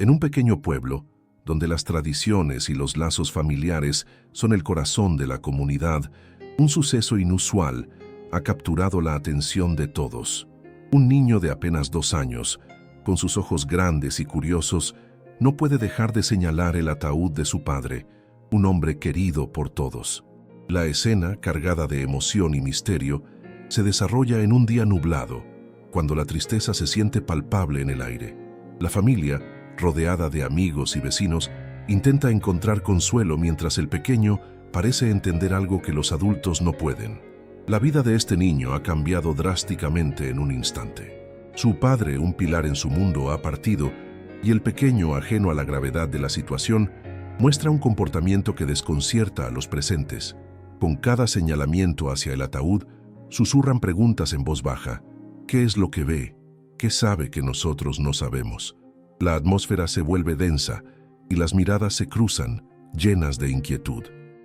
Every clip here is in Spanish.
En un pequeño pueblo, donde las tradiciones y los lazos familiares son el corazón de la comunidad, un suceso inusual ha capturado la atención de todos. Un niño de apenas 2 años, con sus ojos grandes y curiosos, no puede dejar de señalar el ataúd de su padre, un hombre querido por todos. La escena, cargada de emoción y misterio, se desarrolla en un día nublado, cuando la tristeza se siente palpable en el aire. La familia, rodeada de amigos y vecinos, intenta encontrar consuelo mientras el pequeño parece entender algo que los adultos no pueden. La vida de este niño ha cambiado drásticamente en un instante. Su padre, un pilar en su mundo, ha partido, y el pequeño, ajeno a la gravedad de la situación, muestra un comportamiento que desconcierta a los presentes. Con cada señalamiento hacia el ataúd, susurran preguntas en voz baja. ¿Qué es lo que ve? ¿Qué sabe que nosotros no sabemos? La atmósfera se vuelve densa y las miradas se cruzan, llenas de inquietud.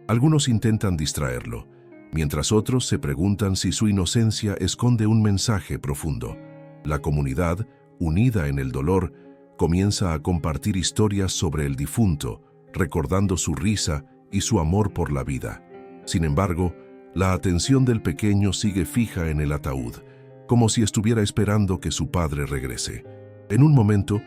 Algunos intentan distraerlo, mientras otros se preguntan si su inocencia esconde un mensaje profundo. La comunidad, unida en el dolor, comienza a compartir historias sobre el difunto, recordando su risa y su amor por la vida. Sin embargo, la atención del pequeño sigue fija en el ataúd, como si estuviera esperando que su padre regrese. En un momento,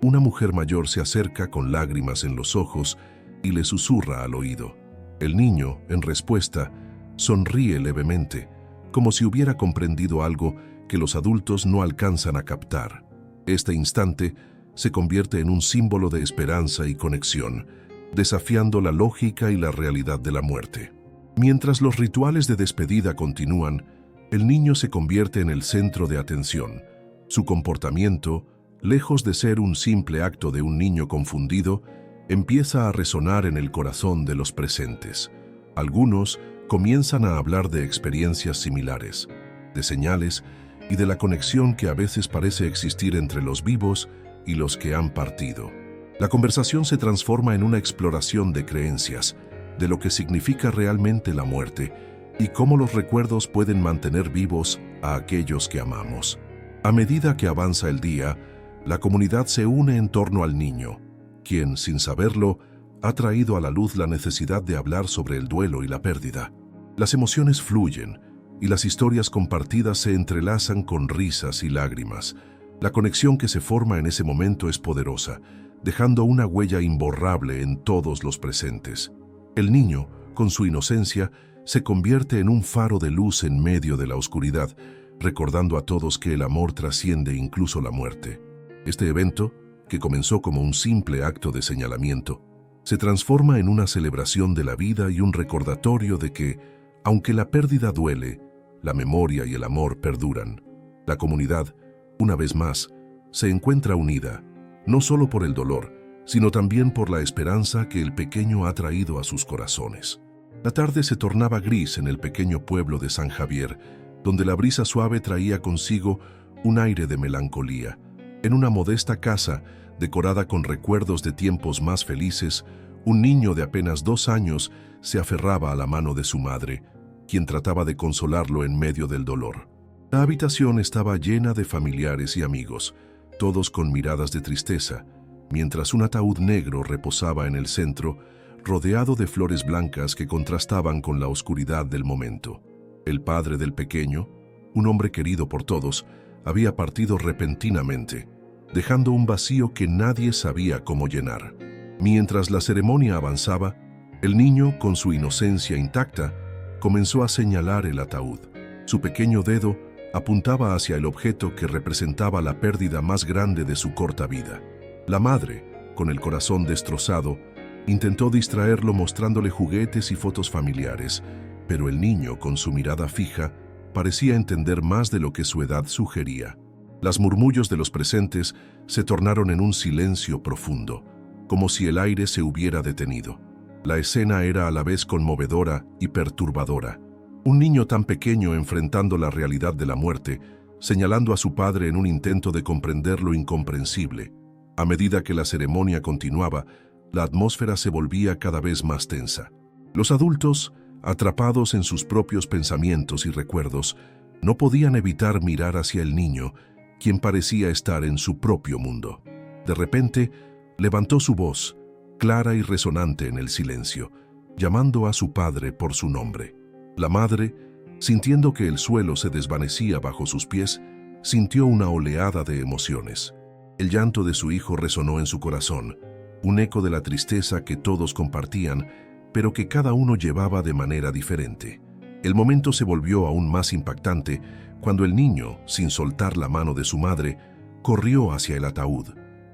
una mujer mayor se acerca con lágrimas en los ojos y le susurra al oído. El niño, en respuesta, sonríe levemente, como si hubiera comprendido algo que los adultos no alcanzan a captar. Este instante se convierte en un símbolo de esperanza y conexión, desafiando la lógica y la realidad de la muerte. Mientras los rituales de despedida continúan, el niño se convierte en el centro de atención. Su comportamiento, lejos de ser un simple acto de un niño confundido, empieza a resonar en el corazón de los presentes. Algunos comienzan a hablar de experiencias similares, de señales y de la conexión que a veces parece existir entre los vivos y los que han partido. La conversación se transforma en una exploración de creencias, de lo que significa realmente la muerte y cómo los recuerdos pueden mantener vivos a aquellos que amamos. A medida que avanza el día, la comunidad se une en torno al niño, quien, sin saberlo, ha traído a la luz la necesidad de hablar sobre el duelo y la pérdida. Las emociones fluyen y las historias compartidas se entrelazan con risas y lágrimas. La conexión que se forma en ese momento es poderosa, dejando una huella imborrable en todos los presentes. El niño, con su inocencia, se convierte en un faro de luz en medio de la oscuridad, recordando a todos que el amor trasciende incluso la muerte. Este evento, que comenzó como un simple acto de señalamiento, se transforma en una celebración de la vida y un recordatorio de que, aunque la pérdida duele, la memoria y el amor perduran. La comunidad, una vez más, se encuentra unida, no solo por el dolor, sino también por la esperanza que el pequeño ha traído a sus corazones. La tarde se tornaba gris en el pequeño pueblo de San Javier, donde la brisa suave traía consigo un aire de melancolía. En una modesta casa, decorada con recuerdos de tiempos más felices, un niño de apenas 2 años se aferraba a la mano de su madre, quien trataba de consolarlo en medio del dolor. La habitación estaba llena de familiares y amigos, todos con miradas de tristeza, mientras un ataúd negro reposaba en el centro, rodeado de flores blancas que contrastaban con la oscuridad del momento. El padre del pequeño, un hombre querido por todos, había partido repentinamente, dejando un vacío que nadie sabía cómo llenar. Mientras la ceremonia avanzaba, el niño, con su inocencia intacta, comenzó a señalar el ataúd. Su pequeño dedo apuntaba hacia el objeto que representaba la pérdida más grande de su corta vida. La madre, con el corazón destrozado, intentó distraerlo mostrándole juguetes y fotos familiares, pero el niño, con su mirada fija, parecía entender más de lo que su edad sugería. Los murmullos de los presentes se tornaron en un silencio profundo, como si el aire se hubiera detenido. La escena era a la vez conmovedora y perturbadora. Un niño tan pequeño enfrentando la realidad de la muerte, señalando a su padre en un intento de comprender lo incomprensible. A medida que la ceremonia continuaba, la atmósfera se volvía cada vez más tensa. Los adultos, atrapados en sus propios pensamientos y recuerdos, no podían evitar mirar hacia el niño, quien parecía estar en su propio mundo. De repente, Levantó su voz, clara y resonante en el silencio, llamando a su padre por su nombre. La madre, sintiendo que el suelo se desvanecía bajo sus pies, sintió una oleada de emociones. El llanto de su hijo resonó en su corazón, un eco de la tristeza que todos compartían, pero que cada uno llevaba de manera diferente. El momento se volvió aún más impactante cuando el niño, sin soltar la mano de su madre, corrió hacia el ataúd.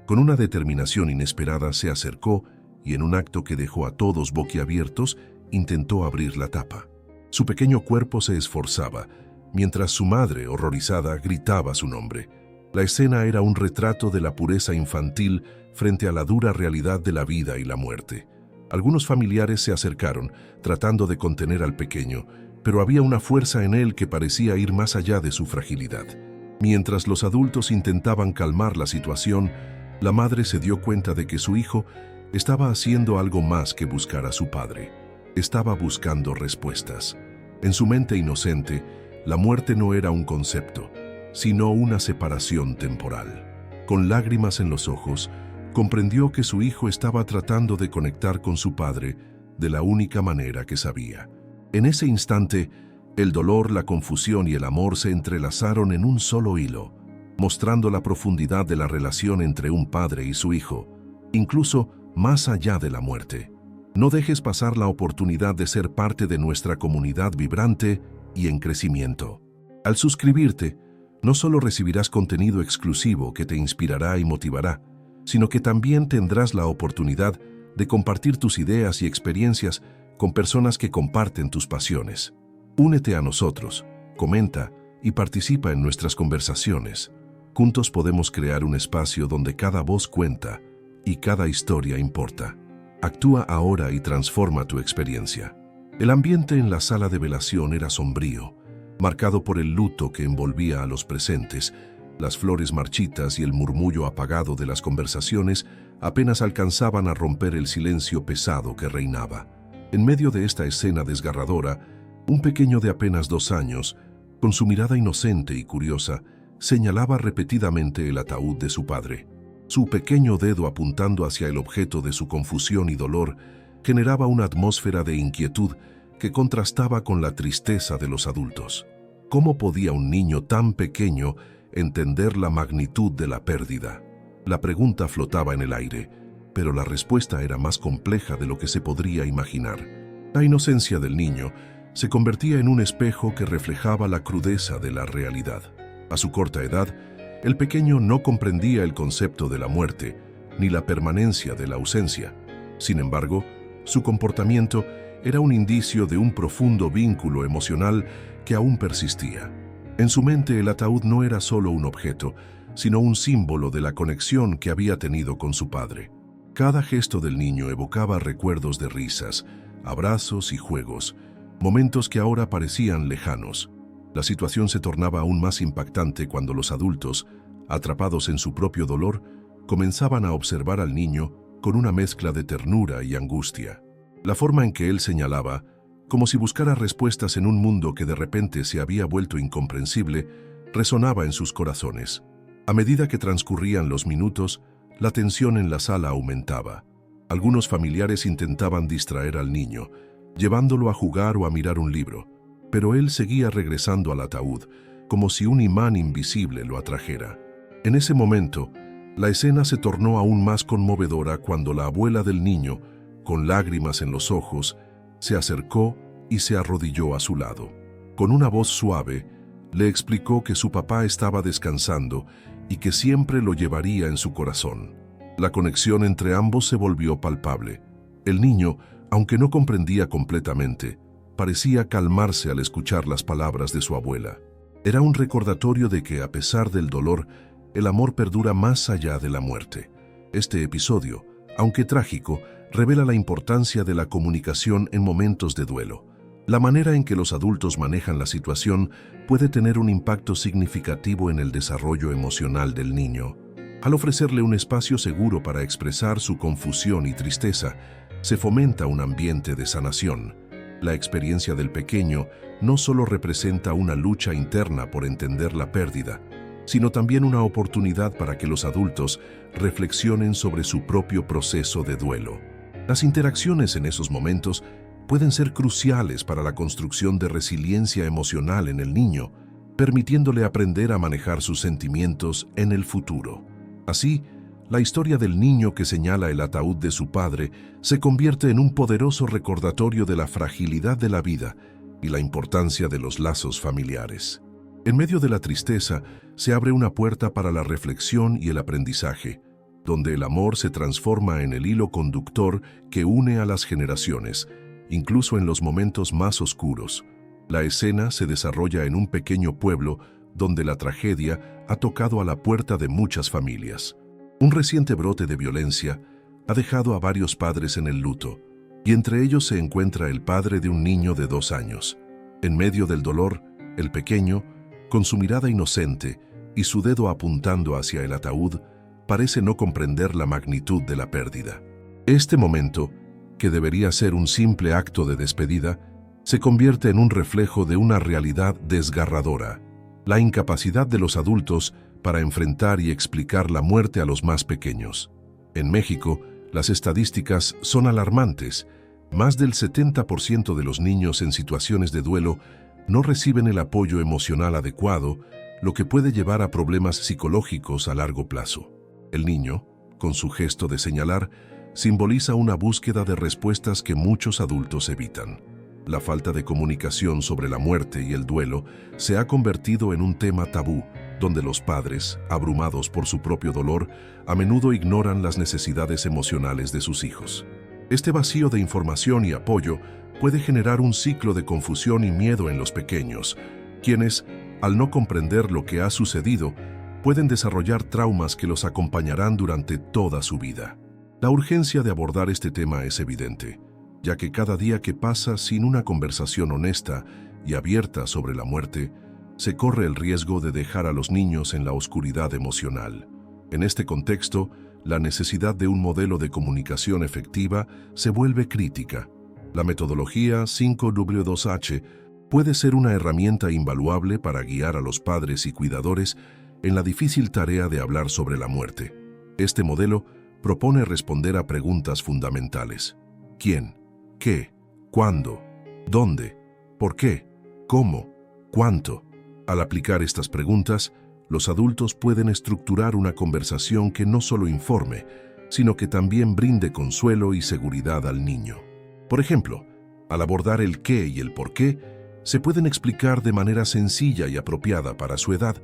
Con una determinación inesperada se acercó y en un acto que dejó a todos boquiabiertos, intentó abrir la tapa. Su pequeño cuerpo se esforzaba, mientras su madre, horrorizada, gritaba su nombre. La escena era un retrato de la pureza infantil frente a la dura realidad de la vida y la muerte. Algunos familiares se acercaron, tratando de contener al pequeño, pero había una fuerza en él que parecía ir más allá de su fragilidad. Mientras los adultos intentaban calmar la situación, la madre se dio cuenta de que su hijo estaba haciendo algo más que buscar a su padre. Estaba buscando respuestas. En su mente inocente, la muerte no era un concepto, sino una separación temporal. Con lágrimas en los ojos, comprendió que su hijo estaba tratando de conectar con su padre de la única manera que sabía. En ese instante, el dolor, la confusión y el amor se entrelazaron en un solo hilo, mostrando la profundidad de la relación entre un padre y su hijo, incluso más allá de la muerte. No dejes pasar la oportunidad de ser parte de nuestra comunidad vibrante y en crecimiento. Al suscribirte, no solo recibirás contenido exclusivo que te inspirará y motivará, sino que también tendrás la oportunidad de compartir tus ideas y experiencias con personas que comparten tus pasiones. Únete a nosotros, comenta y participa en nuestras conversaciones. Juntos podemos crear un espacio donde cada voz cuenta y cada historia importa. Actúa ahora y transforma tu experiencia. El ambiente en la sala de velación era sombrío, marcado por el luto que envolvía a los presentes. Las flores marchitas y el murmullo apagado de las conversaciones apenas alcanzaban a romper el silencio pesado que reinaba. En medio de esta escena desgarradora, un pequeño de apenas 2 años, con su mirada inocente y curiosa, señalaba repetidamente el ataúd de su padre. Su pequeño dedo apuntando hacia el objeto de su confusión y dolor generaba una atmósfera de inquietud que contrastaba con la tristeza de los adultos. ¿Cómo podía un niño tan pequeño entender la magnitud de la pérdida? La pregunta flotaba en el aire, pero la respuesta era más compleja de lo que se podría imaginar. La inocencia del niño se convertía en un espejo que reflejaba la crudeza de la realidad. A su corta edad, el pequeño no comprendía el concepto de la muerte, ni la permanencia de la ausencia. Sin embargo, su comportamiento era un indicio de un profundo vínculo emocional que aún persistía. En su mente, el ataúd no era solo un objeto, sino un símbolo de la conexión que había tenido con su padre. Cada gesto del niño evocaba recuerdos de risas, abrazos y juegos, momentos que ahora parecían lejanos. La situación se tornaba aún más impactante cuando los adultos, atrapados en su propio dolor, comenzaban a observar al niño con una mezcla de ternura y angustia. La forma en que él señalaba, como si buscara respuestas en un mundo que de repente se había vuelto incomprensible, resonaba en sus corazones. A medida que transcurrían los minutos, la tensión en la sala aumentaba. Algunos familiares intentaban distraer al niño, llevándolo a jugar o a mirar un libro, pero él seguía regresando al ataúd, como si un imán invisible lo atrajera. En ese momento, la escena se tornó aún más conmovedora cuando la abuela del niño, con lágrimas en los ojos, se acercó y se arrodilló a su lado. Con una voz suave, le explicó que su papá estaba descansando y que siempre lo llevaría en su corazón. La conexión entre ambos se volvió palpable. El niño, aunque no comprendía completamente, parecía calmarse al escuchar las palabras de su abuela. Era un recordatorio de que, a pesar del dolor, el amor perdura más allá de la muerte. Este episodio, aunque trágico, revela la importancia de la comunicación en momentos de duelo. La manera en que los adultos manejan la situación puede tener un impacto significativo en el desarrollo emocional del niño. Al ofrecerle un espacio seguro para expresar su confusión y tristeza, se fomenta un ambiente de sanación. La experiencia del pequeño no solo representa una lucha interna por entender la pérdida, sino también una oportunidad para que los adultos reflexionen sobre su propio proceso de duelo. Las interacciones en esos momentos pueden ser cruciales para la construcción de resiliencia emocional en el niño, permitiéndole aprender a manejar sus sentimientos en el futuro. Así, la historia del niño que señala el ataúd de su padre se convierte en un poderoso recordatorio de la fragilidad de la vida y la importancia de los lazos familiares. En medio de la tristeza, se abre una puerta para la reflexión y el aprendizaje, donde el amor se transforma en el hilo conductor que une a las generaciones, incluso en los momentos más oscuros. La escena se desarrolla en un pequeño pueblo donde la tragedia ha tocado a la puerta de muchas familias. Un reciente brote de violencia ha dejado a varios padres en el luto, y entre ellos se encuentra el padre de un niño de 2 años. En medio del dolor, el pequeño, con su mirada inocente y su dedo apuntando hacia el ataúd, parece no comprender la magnitud de la pérdida. Este momento, que debería ser un simple acto de despedida, se convierte en un reflejo de una realidad desgarradora: la incapacidad de los adultos para enfrentar y explicar la muerte a los más pequeños. En México, las estadísticas son alarmantes. Más del 70% de los niños en situaciones de duelo no reciben el apoyo emocional adecuado, lo que puede llevar a problemas psicológicos a largo plazo. El niño, con su gesto de señalar, simboliza una búsqueda de respuestas que muchos adultos evitan. La falta de comunicación sobre la muerte y el duelo se ha convertido en un tema tabú, donde los padres, abrumados por su propio dolor, a menudo ignoran las necesidades emocionales de sus hijos. Este vacío de información y apoyo puede generar un ciclo de confusión y miedo en los pequeños, quienes, al no comprender lo que ha sucedido, pueden desarrollar traumas que los acompañarán durante toda su vida. La urgencia de abordar este tema es evidente, ya que cada día que pasa sin una conversación honesta y abierta sobre la muerte, se corre el riesgo de dejar a los niños en la oscuridad emocional. En este contexto, la necesidad de un modelo de comunicación efectiva se vuelve crítica. La metodología 5W2H puede ser una herramienta invaluable para guiar a los padres y cuidadores en la difícil tarea de hablar sobre la muerte. Este modelo propone responder a preguntas fundamentales: ¿quién? ¿Qué? ¿Cuándo? ¿Dónde? ¿Por qué? ¿Cómo? ¿Cuánto? Al aplicar estas preguntas, los adultos pueden estructurar una conversación que no solo informe, sino que también brinde consuelo y seguridad al niño. Por ejemplo, al abordar el qué y el por qué, se pueden explicar de manera sencilla y apropiada para su edad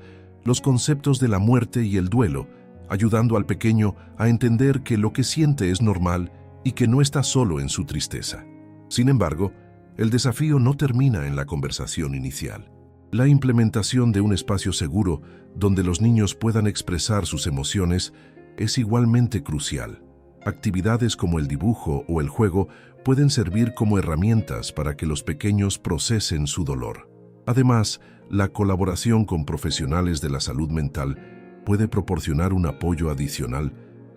los conceptos de la muerte y el duelo, ayudando al pequeño a entender que lo que siente es normal y que no está solo en su tristeza. Sin embargo, el desafío no termina en la conversación inicial. La implementación de un espacio seguro donde los niños puedan expresar sus emociones es igualmente crucial. Actividades como el dibujo o el juego pueden servir como herramientas para que los pequeños procesen su dolor. Además, la colaboración con profesionales de la salud mental puede proporcionar un apoyo adicional,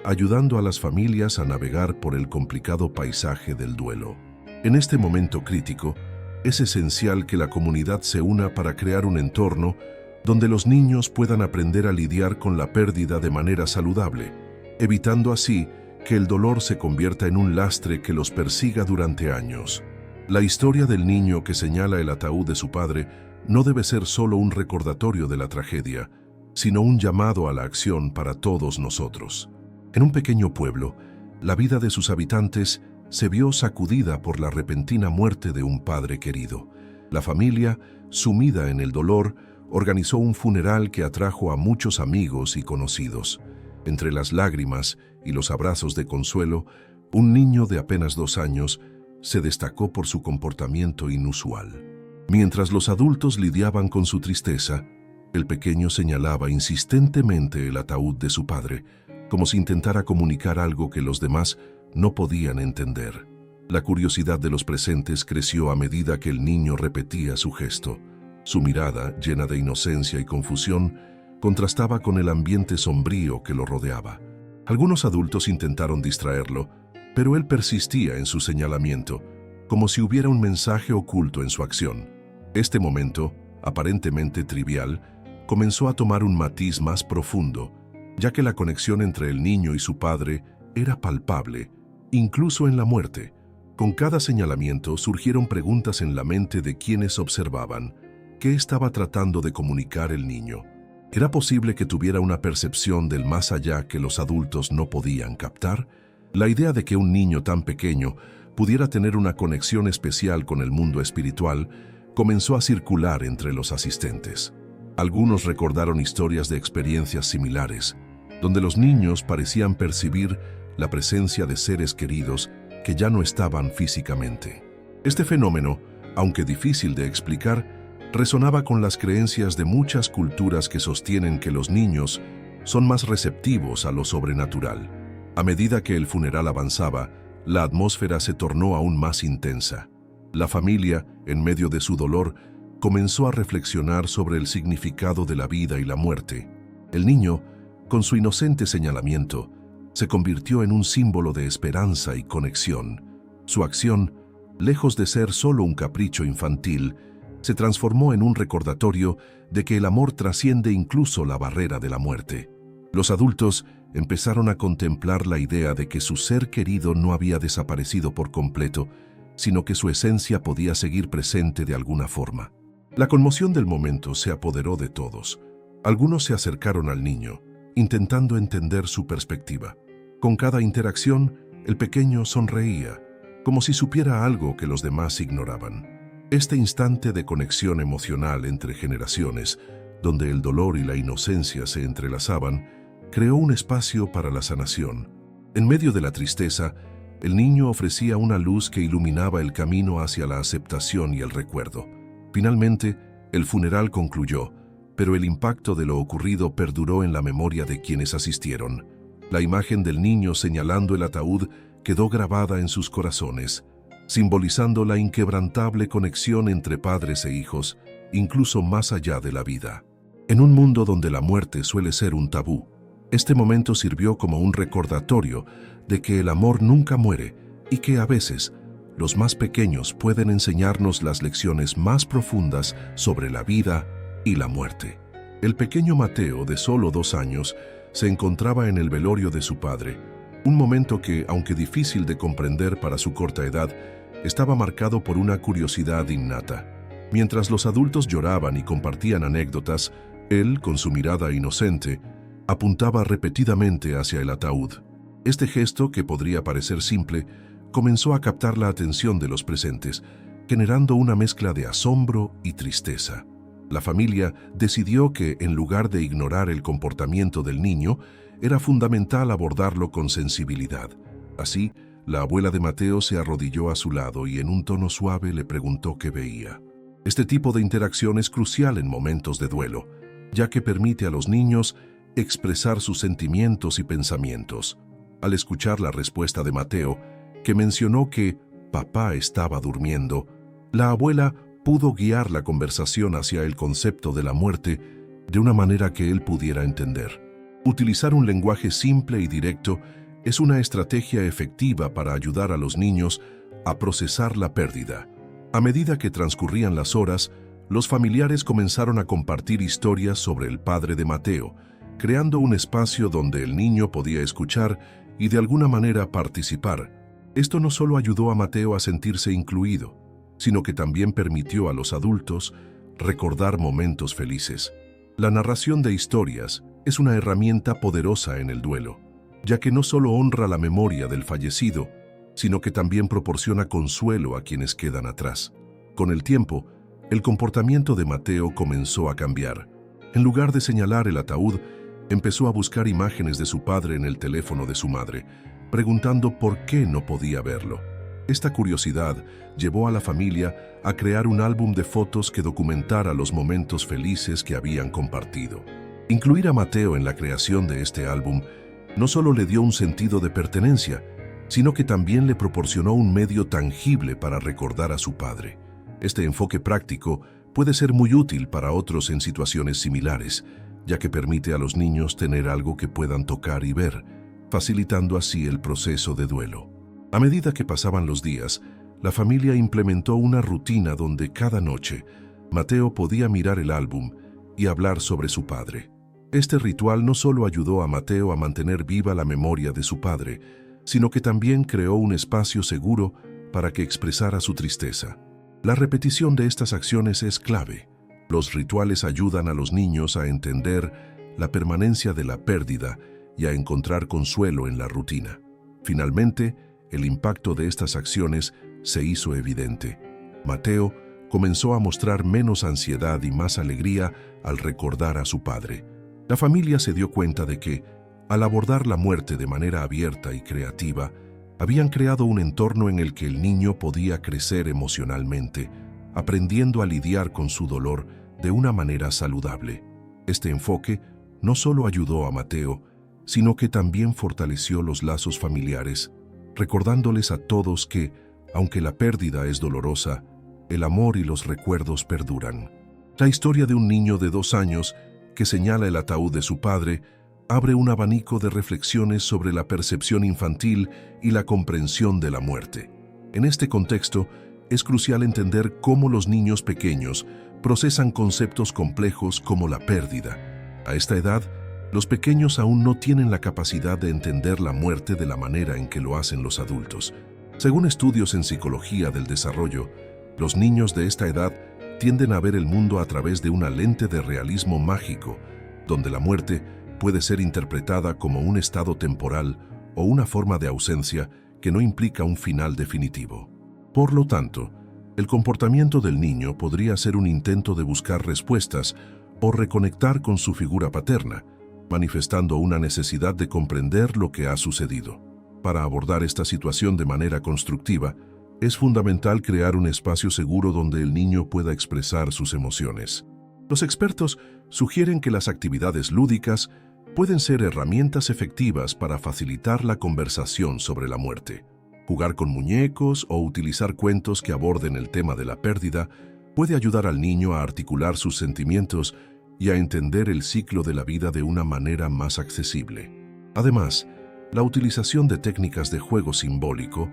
ayudando a las familias a navegar por el complicado paisaje del duelo. En este momento crítico, es esencial que la comunidad se una para crear un entorno donde los niños puedan aprender a lidiar con la pérdida de manera saludable, evitando así que el dolor se convierta en un lastre que los persiga durante años. La historia del niño que señala el ataúd de su padre no debe ser solo un recordatorio de la tragedia, sino un llamado a la acción para todos nosotros. En un pequeño pueblo, la vida de sus habitantes se vio sacudida por la repentina muerte de un padre querido. La familia, sumida en el dolor, organizó un funeral que atrajo a muchos amigos y conocidos. Entre las lágrimas y los abrazos de consuelo, un niño de apenas 2 años se destacó por su comportamiento inusual. Mientras los adultos lidiaban con su tristeza, el pequeño señalaba insistentemente el ataúd de su padre, como si intentara comunicar algo que los demás no podían entender. La curiosidad de los presentes creció a medida que el niño repetía su gesto. Su mirada, llena de inocencia y confusión, contrastaba con el ambiente sombrío que lo rodeaba. Algunos adultos intentaron distraerlo, pero él persistía en su señalamiento, como si hubiera un mensaje oculto en su acción. Este momento, aparentemente trivial, comenzó a tomar un matiz más profundo, ya que la conexión entre el niño y su padre era palpable, incluso en la muerte. Con cada señalamiento surgieron preguntas en la mente de quienes observaban. ¿Qué estaba tratando de comunicar el niño? ¿Era posible que tuviera una percepción del más allá que los adultos no podían captar? La idea de que un niño tan pequeño pudiera tener una conexión especial con el mundo espiritual comenzó a circular entre los asistentes. Algunos recordaron historias de experiencias similares, donde los niños parecían percibir la presencia de seres queridos que ya no estaban físicamente. Este fenómeno, aunque difícil de explicar, resonaba con las creencias de muchas culturas que sostienen que los niños son más receptivos a lo sobrenatural. A medida que el funeral avanzaba, la atmósfera se tornó aún más intensa. La familia, en medio de su dolor, comenzó a reflexionar sobre el significado de la vida y la muerte. El niño, con su inocente señalamiento, se convirtió en un símbolo de esperanza y conexión. Su acción, lejos de ser solo un capricho infantil, se transformó en un recordatorio de que el amor trasciende incluso la barrera de la muerte. Los adultos empezaron a contemplar la idea de que su ser querido no había desaparecido por completo, sino que su esencia podía seguir presente de alguna forma. La conmoción del momento se apoderó de todos. Algunos se acercaron al niño, intentando entender su perspectiva. Con cada interacción, el pequeño sonreía, como si supiera algo que los demás ignoraban. Este instante de conexión emocional entre generaciones, donde el dolor y la inocencia se entrelazaban, creó un espacio para la sanación. En medio de la tristeza, el niño ofrecía una luz que iluminaba el camino hacia la aceptación y el recuerdo. Finalmente, el funeral concluyó, pero el impacto de lo ocurrido perduró en la memoria de quienes asistieron. La imagen del niño señalando el ataúd quedó grabada en sus corazones, simbolizando la inquebrantable conexión entre padres e hijos, incluso más allá de la vida. En un mundo donde la muerte suele ser un tabú, este momento sirvió como un recordatorio de que el amor nunca muere y que a veces los más pequeños pueden enseñarnos las lecciones más profundas sobre la vida y la muerte. El pequeño Mateo, de solo 2 años, se encontraba en el velorio de su padre, un momento que, aunque difícil de comprender para su corta edad, estaba marcado por una curiosidad innata. Mientras los adultos lloraban y compartían anécdotas, él, con su mirada inocente, apuntaba repetidamente hacia el ataúd. Este gesto, que podría parecer simple, comenzó a captar la atención de los presentes, generando una mezcla de asombro y tristeza. La familia decidió que, en lugar de ignorar el comportamiento del niño, era fundamental abordarlo con sensibilidad. Así, la abuela de Mateo se arrodilló a su lado y en un tono suave le preguntó qué veía. Este tipo de interacción es crucial en momentos de duelo, ya que permite a los niños expresar sus sentimientos y pensamientos. Al escuchar la respuesta de Mateo, que mencionó que papá estaba durmiendo, la abuela pudo guiar la conversación hacia el concepto de la muerte de una manera que él pudiera entender. Utilizar un lenguaje simple y directo es una estrategia efectiva para ayudar a los niños a procesar la pérdida. A medida que transcurrían las horas, los familiares comenzaron a compartir historias sobre el padre de Mateo, creando un espacio donde el niño podía escuchar y de alguna manera participar. Esto no solo ayudó a Mateo a sentirse incluido, sino que también permitió a los adultos recordar momentos felices. La narración de historias es una herramienta poderosa en el duelo, ya que no solo honra la memoria del fallecido, sino que también proporciona consuelo a quienes quedan atrás. Con el tiempo, el comportamiento de Mateo comenzó a cambiar. En lugar de señalar el ataúd, empezó a buscar imágenes de su padre en el teléfono de su madre, preguntando por qué no podía verlo. Esta curiosidad llevó a la familia a crear un álbum de fotos que documentara los momentos felices que habían compartido. Incluir a Mateo en la creación de este álbum no solo le dio un sentido de pertenencia, sino que también le proporcionó un medio tangible para recordar a su padre. Este enfoque práctico puede ser muy útil para otros en situaciones similares, ya que permite a los niños tener algo que puedan tocar y ver, facilitando así el proceso de duelo. A medida que pasaban los días, la familia implementó una rutina donde cada noche Mateo podía mirar el álbum y hablar sobre su padre. Este ritual no solo ayudó a Mateo a mantener viva la memoria de su padre, sino que también creó un espacio seguro para que expresara su tristeza. La repetición de estas acciones es clave. Los rituales ayudan a los niños a entender la permanencia de la pérdida y a encontrar consuelo en la rutina. Finalmente, el impacto de estas acciones se hizo evidente. Mateo comenzó a mostrar menos ansiedad y más alegría al recordar a su padre. La familia se dio cuenta de que, al abordar la muerte de manera abierta y creativa, habían creado un entorno en el que el niño podía crecer emocionalmente, aprendiendo a lidiar con su dolor de una manera saludable. Este enfoque no solo ayudó a Mateo, sino que también fortaleció los lazos familiares, recordándoles a todos que, aunque la pérdida es dolorosa, el amor y los recuerdos perduran. La historia de un niño de 2 años que señala el ataúd de su padre abre un abanico de reflexiones sobre la percepción infantil y la comprensión de la muerte. En este contexto, es crucial entender cómo los niños pequeños procesan conceptos complejos como la pérdida. A esta edad, los pequeños aún no tienen la capacidad de entender la muerte de la manera en que lo hacen los adultos. Según estudios en psicología del desarrollo, los niños de esta edad tienden a ver el mundo a través de una lente de realismo mágico, donde la muerte puede ser interpretada como un estado temporal o una forma de ausencia que no implica un final definitivo. Por lo tanto, el comportamiento del niño podría ser un intento de buscar respuestas o reconectar con su figura paterna, manifestando una necesidad de comprender lo que ha sucedido. Para abordar esta situación de manera constructiva, es fundamental crear un espacio seguro donde el niño pueda expresar sus emociones. Los expertos sugieren que las actividades lúdicas pueden ser herramientas efectivas para facilitar la conversación sobre la muerte. Jugar con muñecos o utilizar cuentos que aborden el tema de la pérdida puede ayudar al niño a articular sus sentimientos y a entender el ciclo de la vida de una manera más accesible. Además, la utilización de técnicas de juego simbólico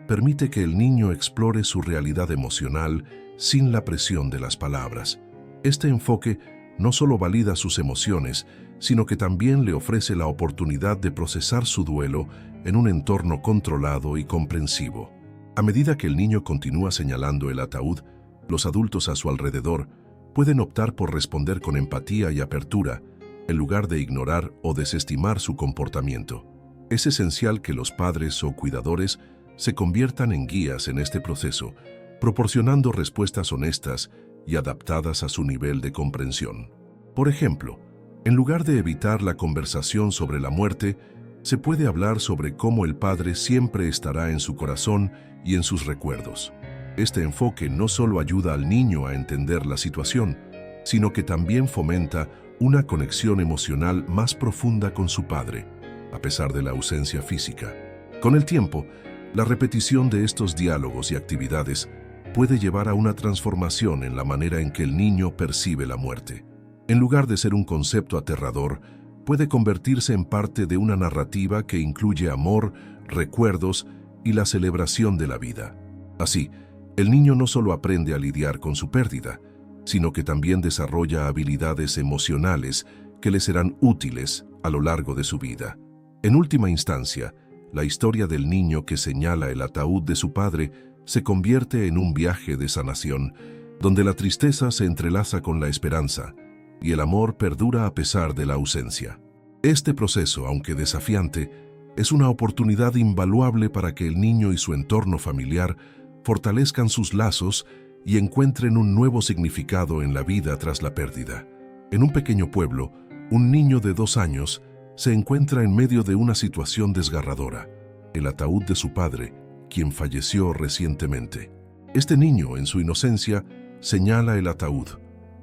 permite que el niño explore su realidad emocional sin la presión de las palabras. Este enfoque no solo valida sus emociones, sino que también le ofrece la oportunidad de procesar su duelo en un entorno controlado y comprensivo. A medida que el niño continúa señalando el ataúd, los adultos a su alrededor pueden optar por responder con empatía y apertura, en lugar de ignorar o desestimar su comportamiento. Es esencial que los padres o cuidadores se conviertan en guías en este proceso, proporcionando respuestas honestas y adaptadas a su nivel de comprensión. Por ejemplo, en lugar de evitar la conversación sobre la muerte, se puede hablar sobre cómo el padre siempre estará en su corazón y en sus recuerdos. Este enfoque no solo ayuda al niño a entender la situación, sino que también fomenta una conexión emocional más profunda con su padre, a pesar de la ausencia física. Con el tiempo, la repetición de estos diálogos y actividades puede llevar a una transformación en la manera en que el niño percibe la muerte. En lugar de ser un concepto aterrador, puede convertirse en parte de una narrativa que incluye amor, recuerdos y la celebración de la vida. Así, el niño no solo aprende a lidiar con su pérdida, sino que también desarrolla habilidades emocionales que le serán útiles a lo largo de su vida. En última instancia, la historia del niño que señala el ataúd de su padre se convierte en un viaje de sanación, donde la tristeza se entrelaza con la esperanza y el amor perdura a pesar de la ausencia. Este proceso, aunque desafiante, es una oportunidad invaluable para que el niño y su entorno familiar fortalezcan sus lazos y encuentren un nuevo significado en la vida tras la pérdida. En un pequeño pueblo, un niño de 2 años se encuentra en medio de una situación desgarradora: el ataúd de su padre, quien falleció recientemente. Este niño, en su inocencia, señala el ataúd,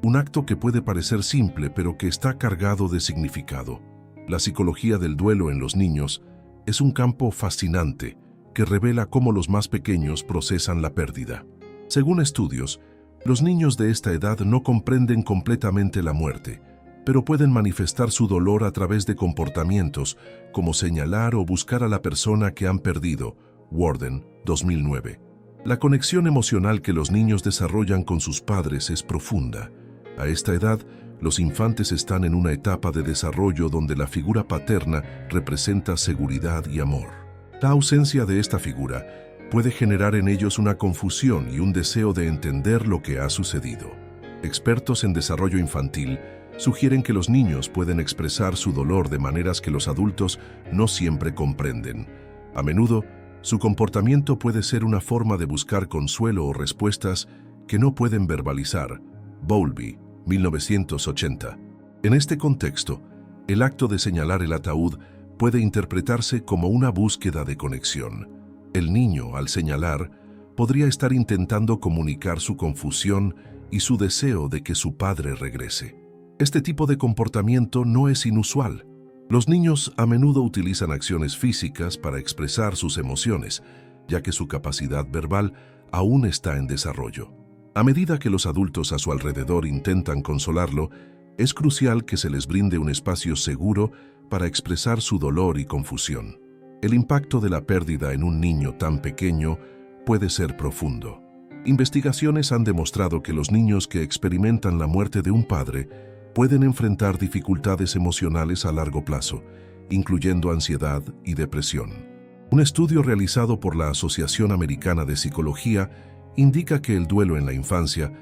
un acto que puede parecer simple, pero que está cargado de significado. La psicología del duelo en los niños es un campo fascinante que revela cómo los más pequeños procesan la pérdida. Según estudios, los niños de esta edad no comprenden completamente la muerte, pero pueden manifestar su dolor a través de comportamientos como señalar o buscar a la persona que han perdido. Warden, 2009. La conexión emocional que los niños desarrollan con sus padres es profunda. A esta edad, Los infantes están en una etapa de desarrollo donde la figura paterna representa seguridad y amor. La ausencia de esta figura puede generar en ellos una confusión y un deseo de entender lo que ha sucedido. Expertos en desarrollo infantil sugieren que los niños pueden expresar su dolor de maneras que los adultos no siempre comprenden. A menudo, su comportamiento puede ser una forma de buscar consuelo o respuestas que no pueden verbalizar. Bowlby, 1980. En este contexto, el acto de señalar el ataúd puede interpretarse como una búsqueda de conexión. El niño, al señalar, podría estar intentando comunicar su confusión y su deseo de que su padre regrese. Este tipo de comportamiento no es inusual. Los niños a menudo utilizan acciones físicas para expresar sus emociones, ya que su capacidad verbal aún está en desarrollo. A medida que los adultos a su alrededor intentan consolarlo, es crucial que se les brinde un espacio seguro para expresar su dolor y confusión. El impacto de la pérdida en un niño tan pequeño puede ser profundo. Investigaciones han demostrado que los niños que experimentan la muerte de un padre pueden enfrentar dificultades emocionales a largo plazo, incluyendo ansiedad y depresión. Un estudio realizado por la Asociación Americana de Psicología indica que el duelo en la infancia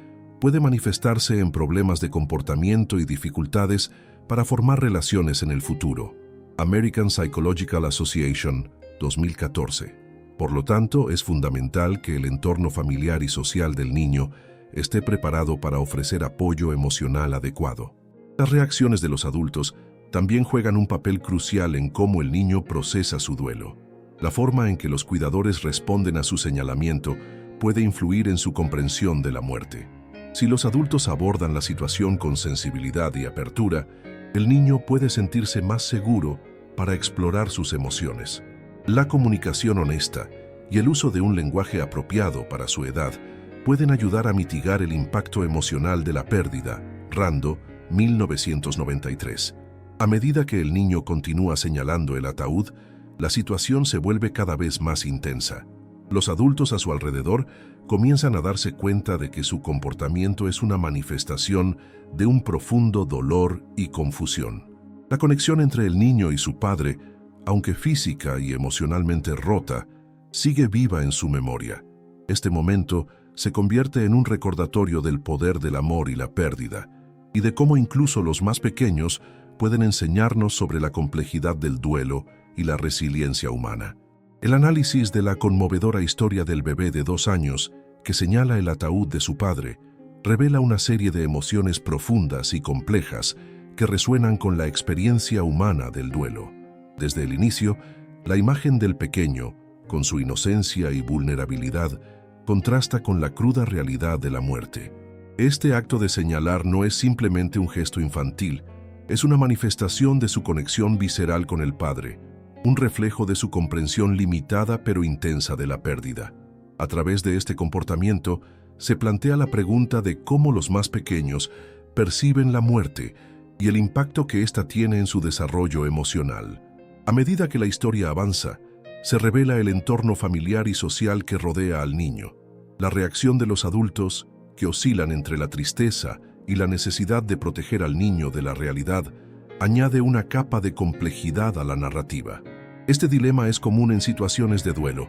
puede manifestarse en problemas de comportamiento y dificultades para formar relaciones en el futuro. American Psychological Association, 2014. Por lo tanto, es fundamental que el entorno familiar y social del niño esté preparado para ofrecer apoyo emocional adecuado. Las reacciones de los adultos también juegan un papel crucial en cómo el niño procesa su duelo. La forma en que los cuidadores responden a su señalamiento puede influir en su comprensión de la muerte. Si los adultos abordan la situación con sensibilidad y apertura, el niño puede sentirse más seguro para explorar sus emociones. La comunicación honesta y el uso de un lenguaje apropiado para su edad pueden ayudar a mitigar el impacto emocional de la pérdida. Rando, 1993. A medida que el niño continúa señalando el ataúd, la situación se vuelve cada vez más intensa. Los adultos a su alrededor comienzan a darse cuenta de que su comportamiento es una manifestación de un profundo dolor y confusión. La conexión entre el niño y su padre, aunque física y emocionalmente rota, sigue viva en su memoria. Este momento se convierte en un recordatorio del poder del amor y la pérdida, y de cómo incluso los más pequeños pueden enseñarnos sobre la complejidad del duelo y la resiliencia humana. El análisis de la conmovedora historia del bebé de 2 años que señala el ataúd de su padre revela una serie de emociones profundas y complejas que resuenan con la experiencia humana del duelo. Desde el inicio, la imagen del pequeño, con su inocencia y vulnerabilidad, contrasta con la cruda realidad de la muerte. Este acto de señalar no es simplemente un gesto infantil, es una manifestación de su conexión visceral con el padre, un reflejo de su comprensión limitada pero intensa de la pérdida. A través de este comportamiento, se plantea la pregunta de cómo los más pequeños perciben la muerte y el impacto que ésta tiene en su desarrollo emocional. A medida que la historia avanza, se revela el entorno familiar y social que rodea al niño. La reacción de los adultos, que oscilan entre la tristeza y la necesidad de proteger al niño de la realidad, añade una capa de complejidad a la narrativa. Este dilema es común en situaciones de duelo,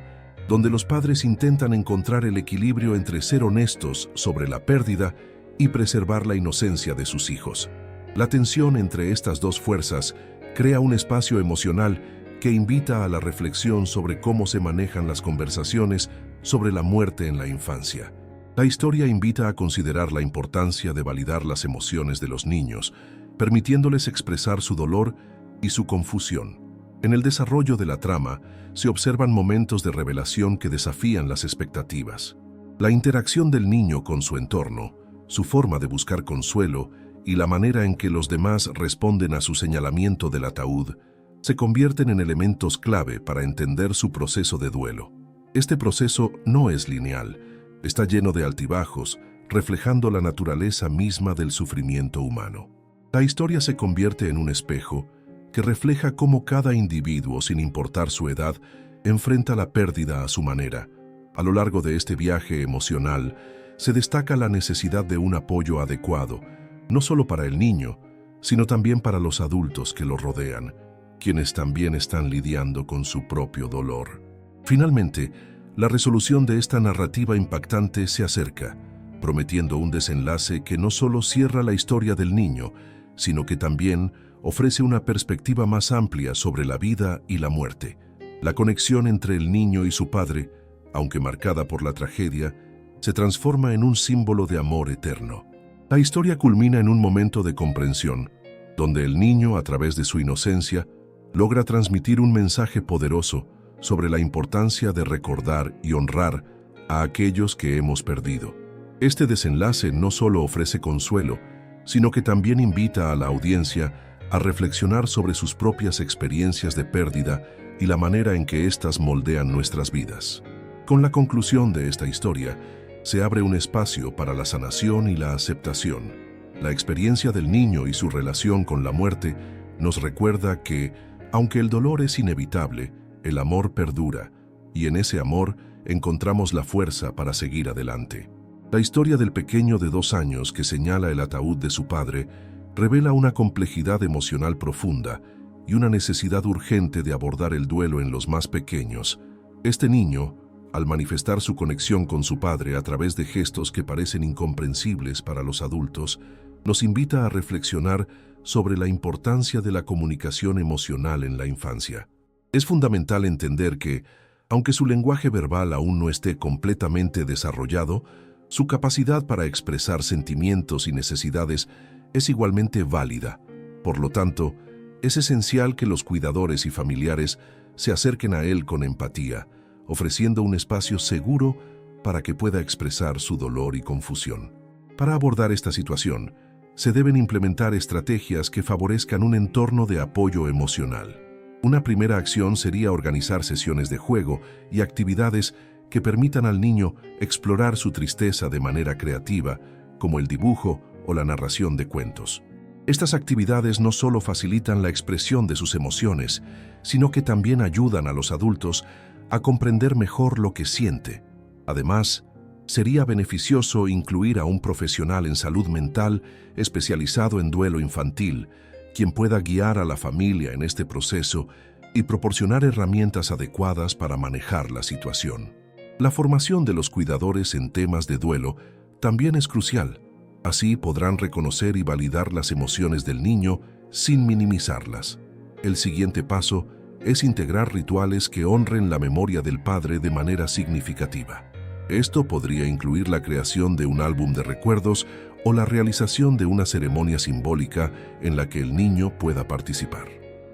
donde los padres intentan encontrar el equilibrio entre ser honestos sobre la pérdida y preservar la inocencia de sus hijos. La tensión entre estas dos fuerzas crea un espacio emocional que invita a la reflexión sobre cómo se manejan las conversaciones sobre la muerte en la infancia. La historia invita a considerar la importancia de validar las emociones de los niños, permitiéndoles expresar su dolor y su confusión. En el desarrollo de la trama, se observan momentos de revelación que desafían las expectativas. La interacción del niño con su entorno, su forma de buscar consuelo y la manera en que los demás responden a su señalamiento del ataúd se convierten en elementos clave para entender su proceso de duelo. Este proceso no es lineal, está lleno de altibajos, reflejando la naturaleza misma del sufrimiento humano. La historia se convierte en un espejo que refleja cómo cada individuo, sin importar su edad, enfrenta la pérdida a su manera. A lo largo de este viaje emocional, se destaca la necesidad de un apoyo adecuado, no solo para el niño, sino también para los adultos que lo rodean, quienes también están lidiando con su propio dolor. Finalmente, la resolución de esta narrativa impactante se acerca, prometiendo un desenlace que no solo cierra la historia del niño, sino que también ofrece una perspectiva más amplia sobre la vida y la muerte. La conexión entre el niño y su padre, aunque marcada por la tragedia, se transforma en un símbolo de amor eterno. La historia culmina en un momento de comprensión, donde el niño, a través de su inocencia, logra transmitir un mensaje poderoso sobre la importancia de recordar y honrar a aquellos que hemos perdido. Este desenlace no solo ofrece consuelo, sino que también invita a la audiencia a reflexionar sobre sus propias experiencias de pérdida y la manera en que éstas moldean nuestras vidas. Con la conclusión de esta historia, se abre un espacio para la sanación y la aceptación. La experiencia del niño y su relación con la muerte nos recuerda que, aunque el dolor es inevitable, el amor perdura, y en ese amor encontramos la fuerza para seguir adelante. La historia del pequeño de 2 años que señala el ataúd de su padre revela una complejidad emocional profunda y una necesidad urgente de abordar el duelo en los más pequeños. Este niño, al manifestar su conexión con su padre a través de gestos que parecen incomprensibles para los adultos, nos invita a reflexionar sobre la importancia de la comunicación emocional en la infancia. Es fundamental entender que, aunque su lenguaje verbal aún no esté completamente desarrollado, su capacidad para expresar sentimientos y necesidades es igualmente válida. Por lo tanto, es esencial que los cuidadores y familiares se acerquen a él con empatía, ofreciendo un espacio seguro para que pueda expresar su dolor y confusión. Para abordar esta situación, se deben implementar estrategias que favorezcan un entorno de apoyo emocional. Una primera acción sería organizar sesiones de juego y actividades que permitan al niño explorar su tristeza de manera creativa, como el dibujo o la narración de cuentos. Estas actividades no solo facilitan la expresión de sus emociones, sino que también ayudan a los adultos a comprender mejor lo que siente. Además, sería beneficioso incluir a un profesional en salud mental especializado en duelo infantil, quien pueda guiar a la familia en este proceso y proporcionar herramientas adecuadas para manejar la situación. La formación de los cuidadores en temas de duelo también es crucial. Así podrán reconocer y validar las emociones del niño sin minimizarlas. El siguiente paso es integrar rituales que honren la memoria del padre de manera significativa. Esto podría incluir la creación de un álbum de recuerdos o la realización de una ceremonia simbólica en la que el niño pueda participar.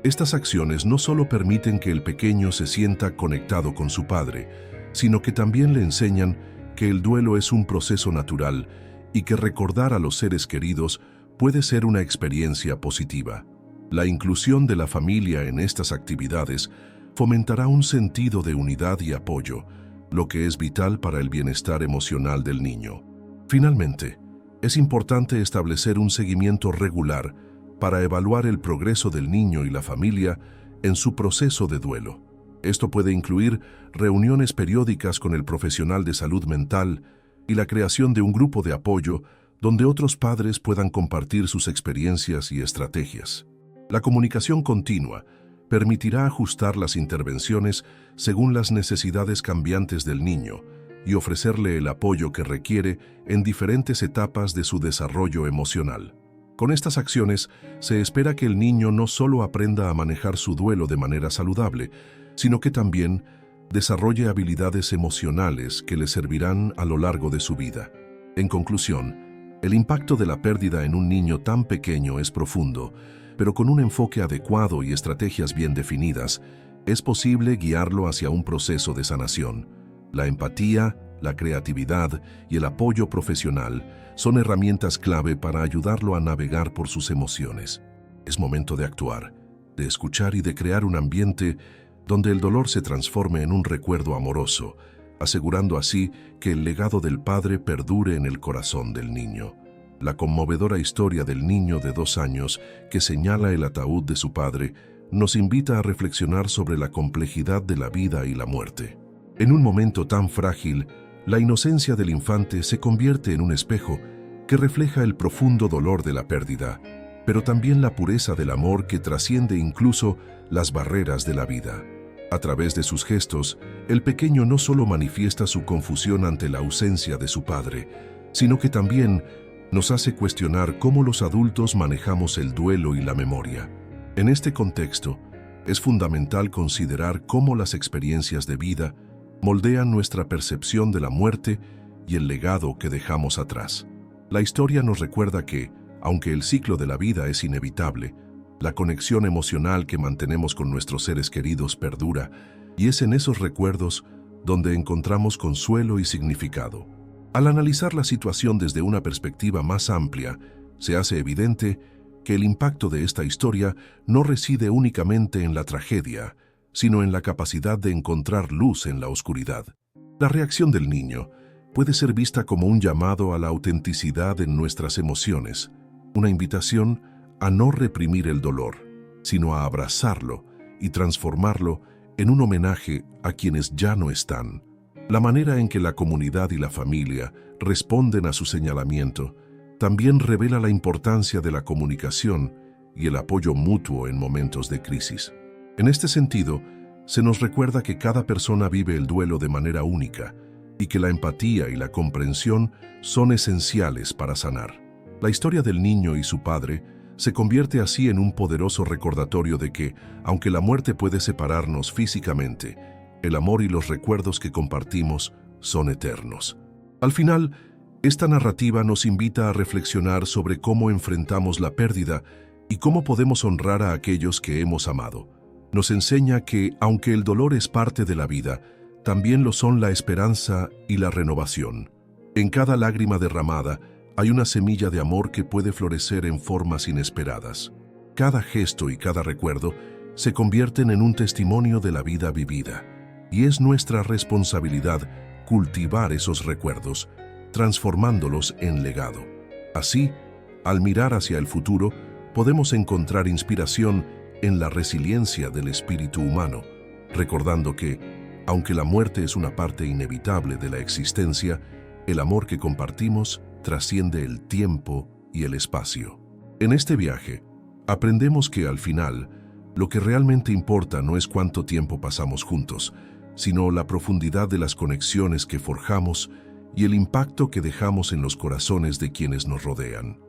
Estas acciones no solo permiten que el pequeño se sienta conectado con su padre, sino que también le enseñan que el duelo es un proceso natural y que recordar a los seres queridos puede ser una experiencia positiva. La inclusión de la familia en estas actividades fomentará un sentido de unidad y apoyo, lo que es vital para el bienestar emocional del niño. Finalmente, es importante establecer un seguimiento regular para evaluar el progreso del niño y la familia en su proceso de duelo. Esto puede incluir reuniones periódicas con el profesional de salud mental y la creación de un grupo de apoyo donde otros padres puedan compartir sus experiencias y estrategias. La comunicación continua permitirá ajustar las intervenciones según las necesidades cambiantes del niño y ofrecerle el apoyo que requiere en diferentes etapas de su desarrollo emocional. Con estas acciones, se espera que el niño no solo aprenda a manejar su duelo de manera saludable, sino que también desarrolle habilidades emocionales que le servirán a lo largo de su vida. En conclusión, el impacto de la pérdida en un niño tan pequeño es profundo, pero con un enfoque adecuado y estrategias bien definidas, es posible guiarlo hacia un proceso de sanación. La empatía, la creatividad y el apoyo profesional son herramientas clave para ayudarlo a navegar por sus emociones. Es momento de actuar, de escuchar y de crear un ambiente donde el dolor se transforme en un recuerdo amoroso, asegurando así que el legado del padre perdure en el corazón del niño. La conmovedora historia del niño de 2 años que señala el ataúd de su padre nos invita a reflexionar sobre la complejidad de la vida y la muerte. En un momento tan frágil, la inocencia del infante se convierte en un espejo que refleja el profundo dolor de la pérdida, pero también la pureza del amor que trasciende incluso las barreras de la vida. A través de sus gestos, el pequeño no solo manifiesta su confusión ante la ausencia de su padre, sino que también nos hace cuestionar cómo los adultos manejamos el duelo y la memoria. En este contexto, es fundamental considerar cómo las experiencias de vida moldean nuestra percepción de la muerte y el legado que dejamos atrás. La historia nos recuerda que, aunque el ciclo de la vida es inevitable, la conexión emocional que mantenemos con nuestros seres queridos perdura, y es en esos recuerdos donde encontramos consuelo y significado. Al analizar la situación desde una perspectiva más amplia, se hace evidente que el impacto de esta historia no reside únicamente en la tragedia, sino en la capacidad de encontrar luz en la oscuridad. La reacción del niño puede ser vista como un llamado a la autenticidad en nuestras emociones, una invitación a no reprimir el dolor, sino a abrazarlo y transformarlo en un homenaje a quienes ya no están. La manera en que la comunidad y la familia responden a su señalamiento también revela la importancia de la comunicación y el apoyo mutuo en momentos de crisis. En este sentido, se nos recuerda que cada persona vive el duelo de manera única y que la empatía y la comprensión son esenciales para sanar. La historia del niño y su padre se convierte así en un poderoso recordatorio de que, aunque la muerte puede separarnos físicamente, el amor y los recuerdos que compartimos son eternos. Al final, esta narrativa nos invita a reflexionar sobre cómo enfrentamos la pérdida y cómo podemos honrar a aquellos que hemos amado. Nos enseña que, aunque el dolor es parte de la vida, también lo son la esperanza y la renovación. En cada lágrima derramada hay una semilla de amor que puede florecer en formas inesperadas. Cada gesto y cada recuerdo se convierten en un testimonio de la vida vivida, y es nuestra responsabilidad cultivar esos recuerdos, transformándolos en legado. Así, al mirar hacia el futuro, podemos encontrar inspiración en la resiliencia del espíritu humano, recordando que, aunque la muerte es una parte inevitable de la existencia, el amor que compartimos trasciende el tiempo y el espacio. En este viaje, aprendemos que al final, lo que realmente importa no es cuánto tiempo pasamos juntos, sino la profundidad de las conexiones que forjamos y el impacto que dejamos en los corazones de quienes nos rodean.